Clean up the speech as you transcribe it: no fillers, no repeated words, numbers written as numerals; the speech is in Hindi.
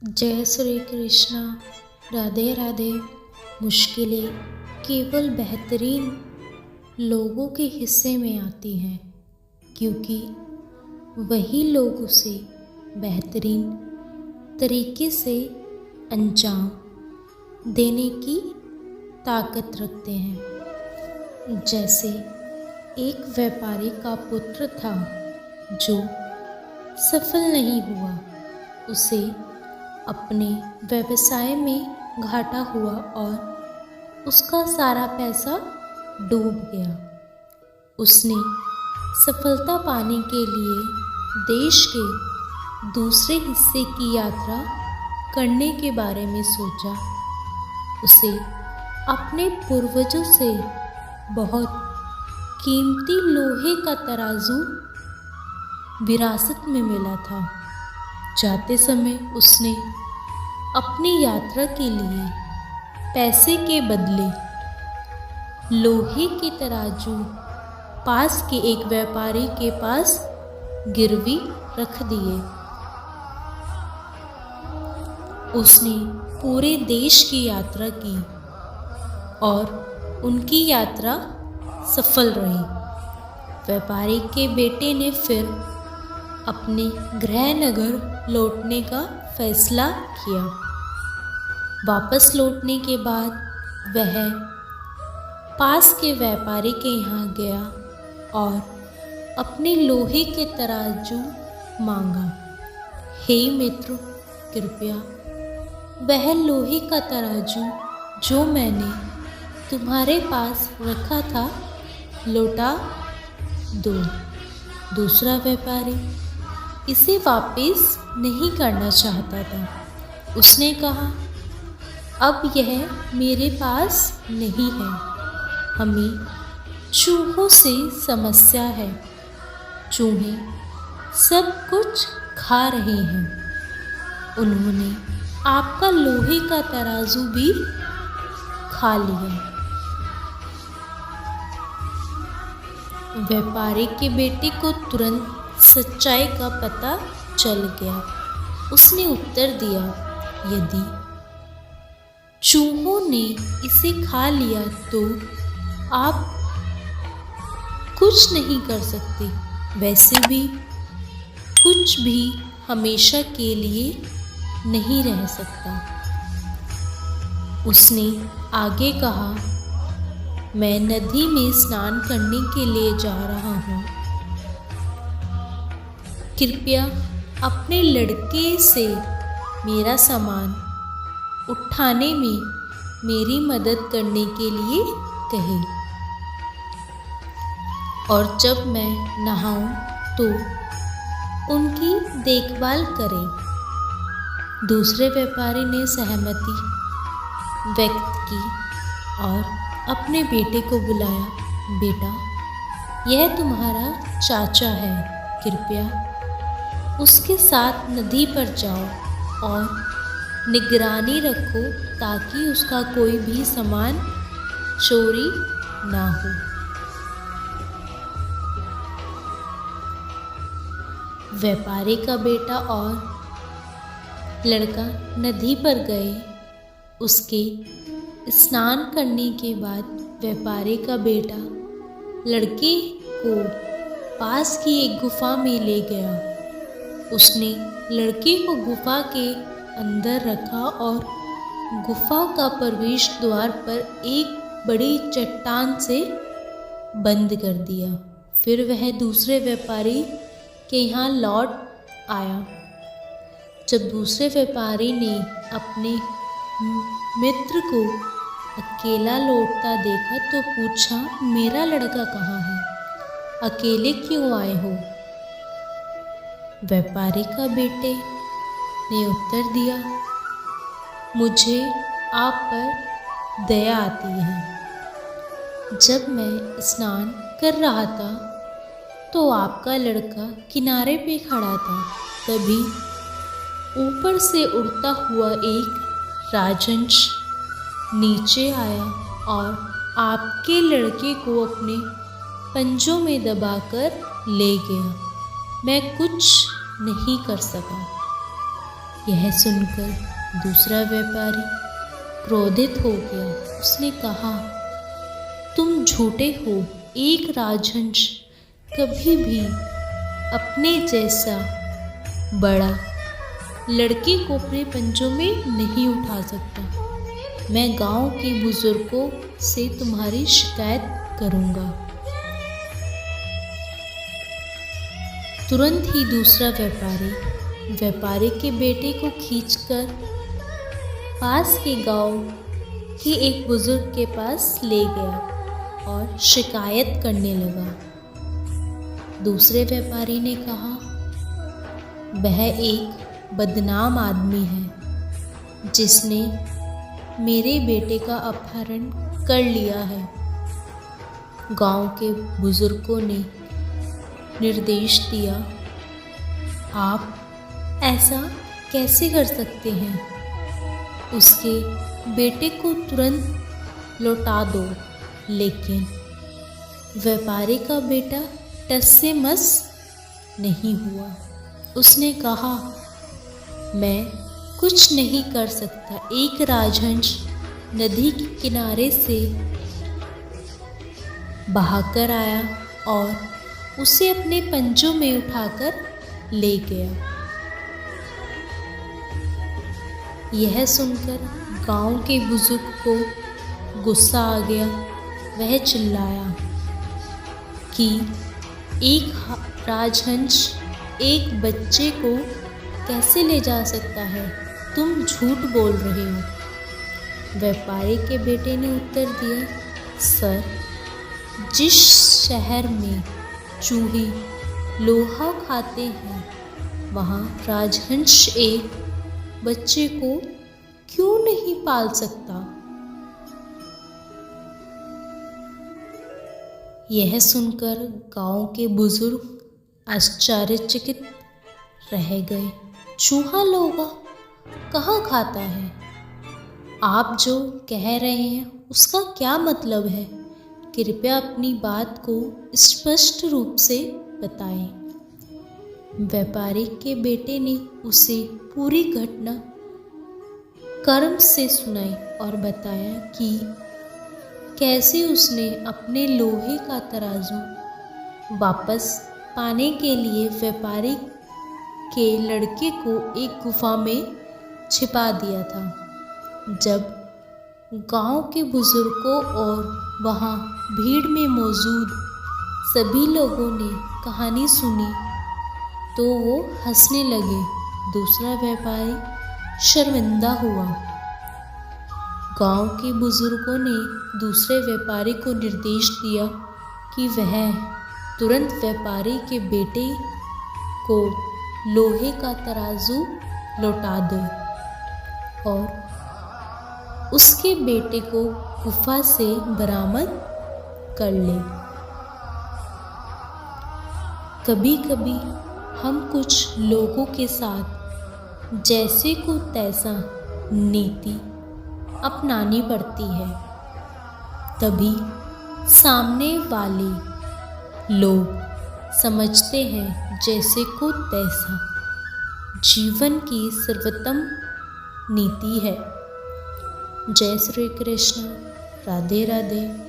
जय श्री कृष्णा। राधे राधे। मुश्किलें केवल बेहतरीन लोगों के हिस्से में आती हैं, क्योंकि वही लोग उसे बेहतरीन तरीके से अंजाम देने की ताकत रखते हैं। जैसे एक व्यापारी का पुत्र था जो सफल नहीं हुआ। उसे अपने व्यवसाय में घाटा हुआ और उसका सारा पैसा डूब गया। उसने सफलता पाने के लिए देश के दूसरे हिस्से की यात्रा करने के बारे में सोचा। उसे अपने पूर्वजों से बहुत कीमती लोहे का तराजू विरासत में मिला था। जाते समय उसने अपनी यात्रा के लिए पैसे के बदले लोहे के तराजू पास के एक व्यापारी के पास गिरवी रख दिए। उसने पूरे देश की यात्रा की और उनकी यात्रा सफल रही। व्यापारी के बेटे ने फिर अपने गृहनगर लौटने का फैसला किया। वापस लौटने के बाद वह पास के व्यापारी के यहाँ गया और अपने लोहे के तराजू मांगा। हे मित्र, कृपया वह लोहे का तराजू जो मैंने तुम्हारे पास रखा था लौटा दो। दूसरा व्यापारी इसे वापस नहीं करना चाहता था। उसने कहा, अब यह मेरे पास नहीं है। हमें चूहों से समस्या है। चूहे सब कुछ खा रहे हैं। उन्होंने आपका लोहे का तराजू भी खा लिया। व्यापारी के बेटे को तुरंत सच्चाई का पता चल गया। उसने उत्तर दिया, यदि चूहों ने इसे खा लिया तो आप कुछ नहीं कर सकते। वैसे भी कुछ भी हमेशा के लिए नहीं रह सकता। उसने आगे कहा, मैं नदी में स्नान करने के लिए जा रहा हूँ। कृपया अपने लड़के से मेरा सामान उठाने में मेरी मदद करने के लिए कहें, और जब मैं नहाऊं तो उनकी देखभाल करें। दूसरे व्यापारी ने सहमति व्यक्त की और अपने बेटे को बुलाया। बेटा, यह तुम्हारा चाचा है। कृपया उसके साथ नदी पर जाओ और निगरानी रखो ताकि उसका कोई भी सामान चोरी ना हो। व्यापारी का बेटा और लड़का नदी पर गए। उसके स्नान करने के बाद व्यापारी का बेटा लड़के को पास की एक गुफा में ले गया। उसने लड़के को गुफा के अंदर रखा और गुफा का प्रवेश द्वार पर एक बड़ी चट्टान से बंद कर दिया। फिर वह दूसरे व्यापारी के यहाँ लौट आया। जब दूसरे व्यापारी ने अपने मित्र को अकेला लौटता देखा तो पूछा, मेरा लड़का कहाँ है? अकेले क्यों आए हो? व्यापारी का बेटे ने उत्तर दिया, मुझे आप पर दया आती है। जब मैं स्नान कर रहा था तो आपका लड़का किनारे पे खड़ा था। तभी ऊपर से उड़ता हुआ एक राजहंस नीचे आया और आपके लड़के को अपने पंजों में दबाकर ले गया। मैं कुछ नहीं कर सका। यह सुनकर दूसरा व्यापारी क्रोधित हो गया। उसने कहा, तुम झूठे हो। एक राजहंस कभी भी अपने जैसा बड़ा लड़के को अपने पंजों में नहीं उठा सकता। मैं गांव के बुजुर्गों से तुम्हारी शिकायत करूंगा। तुरंत ही दूसरा व्यापारी के बेटे को खींचकर पास के गांव के एक बुजुर्ग के पास ले गया और शिकायत करने लगा। दूसरे व्यापारी ने कहा, वह एक बदनाम आदमी है जिसने मेरे बेटे का अपहरण कर लिया है। गांव के बुजुर्गों ने निर्देश दिया, आप ऐसा कैसे कर सकते हैं? उसके बेटे को तुरंत लौटा दो। लेकिन व्यापारी का बेटा टस से मस नहीं हुआ। उसने कहा, मैं कुछ नहीं कर सकता। एक राजहंस नदी के किनारे से बहाकर आया और उसे अपने पंजों में उठाकर ले गया। यह सुनकर गांव के बुजुर्ग को गुस्सा आ गया। वह चिल्लाया कि एक राजहंस एक बच्चे को कैसे ले जा सकता है? तुम झूठ बोल रहे हो। व्यापारी के बेटे ने उत्तर दिया, सर, जिस शहर में चूहे लोहा खाते हैं वहाँ राजहंस एक बच्चे को क्यों नहीं पाल सकता? यह सुनकर गांव के बुजुर्ग आश्चर्यचकित रह गए। चूहा लोहा कहाँ खाता है? आप जो कह रहे हैं उसका क्या मतलब है? कृपया अपनी बात को स्पष्ट रूप से बताएं। व्यापारी के बेटे ने उसे पूरी घटना कर्म से सुनाई और बताया कि कैसे उसने अपने लोहे का तराजू वापस पाने के लिए व्यापारी के लड़के को एक गुफा में छिपा दिया था। जब गांव के बुजुर्गों और वहां भीड़ में मौजूद सभी लोगों ने कहानी सुनी तो वो हंसने लगे। दूसरा व्यापारी शर्मिंदा हुआ। गांव के बुजुर्गों ने दूसरे व्यापारी को निर्देश दिया कि वह तुरंत व्यापारी के बेटे को लोहे का तराजू लौटा दे और उसके बेटे को गुफा से बरामद कर ले। कभी कभी हम कुछ लोगों के साथ जैसे को तैसा नीति अपनानी पड़ती है, तभी सामने वाले लोग समझते हैं जैसे को तैसा जीवन की सर्वोत्तम नीति है। जय श्री कृष्ण। राधे राधे।